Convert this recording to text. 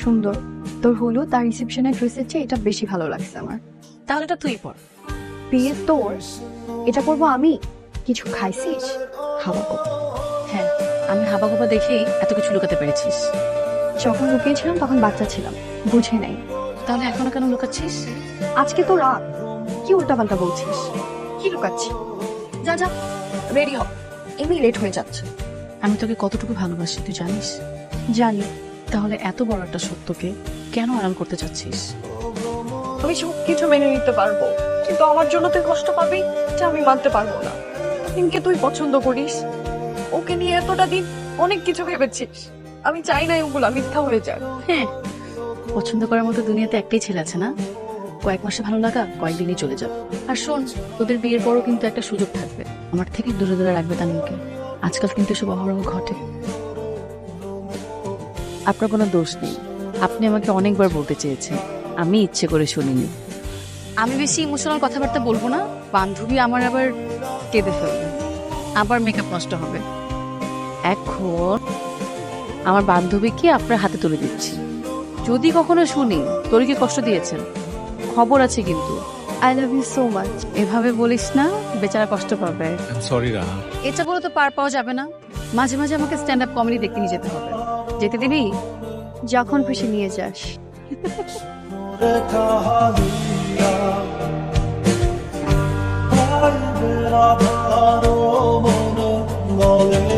সুন্দর। তোর হলো তার রিসেপশনের ড্রেসের চেয়ে এটা বেশি ভালো লাগছে আমার। তাহলে এটা তুই পর। বিয়ে তোর, এটা করবো আমি। কিছু খাইছিস? খাওয়া করবো। হ্যাঁ, আমি হাবাগোবা দেখেই এত কিছু লুকাতে পেরেছিস। যখন লুকিয়েছিলাম তখন বাচ্চা ছিলাম, বুঝে নাই। তাহলে এখনো কেন লুকাচ্ছিস? আজকে তো রাত, কি উল্টাপাল্টা বলছিস? কি লুকাচ্ছি? যা যা, রেডি হ, এমনি লেট হয়ে যাচ্ছে। আমি তোকে কতটুকু ভালোবাসি তুই জানিস? জানি। তাহলে এত বড় একটা সত্যকে কেন আড়াল করতে চাচ্ছিস? আমি সব কিছু মেনে নিতে পারবো, কিন্তু আমার জন্য তুই কষ্ট পাবি এটা আমি মানতে পারবো না। তিনকে তুই পছন্দ করিস, ওকে নিয়ে এতটা দিন অনেক কিছু ভেবেছিস। আমি চাই না ওগুলো মিথ্যা হয়ে যাক। হ্যাঁ, পছন্দ করার মতো দুনিয়াতে একটাই ছেলে আছে না? কয়েক মাসে ভালো লাগা কয়েকদিনই চলে যাবে। আর শোন, তোদের বিয়ের পরও কিন্তু একটা সুযোগ থাকবে, আমার থেকে দূরে দূরে রাখবে তানিমকে। আজকাল কিন্তু এসব অহরহ ঘটে। আপনার কোনো দোষ নেই, আপনি আমাকে অনেকবার বলতে চেয়েছেন, আমি ইচ্ছে করে শুনিনি। আমি বেশি ইমোশনাল কথাবার্তা বলবো না, বান্ধবী আমার আবার কেঁদে ফেলবে, আবার মেকআপ নষ্ট হবে। এখন আমার বান্ধবীকে আপনার হাতে তুলে দিচ্ছি। যদি কখনো শুনি তোরকে কষ্ট দিয়েছেন, খবর আছে কিন্তু। I love you so much. এভাবে বলিস না, বেচারা কষ্ট পাবে। সরি রাহা। এটা বলে তো পার পাওয়া যাবে না, মাঝে মাঝে আমাকে স্ট্যান্ড আপ কমেডি দেখতে নিয়ে যেতে হবে। যেতে দিবি? যখন খুশি নিয়ে যাস। বেড়া ভালো মনে বলে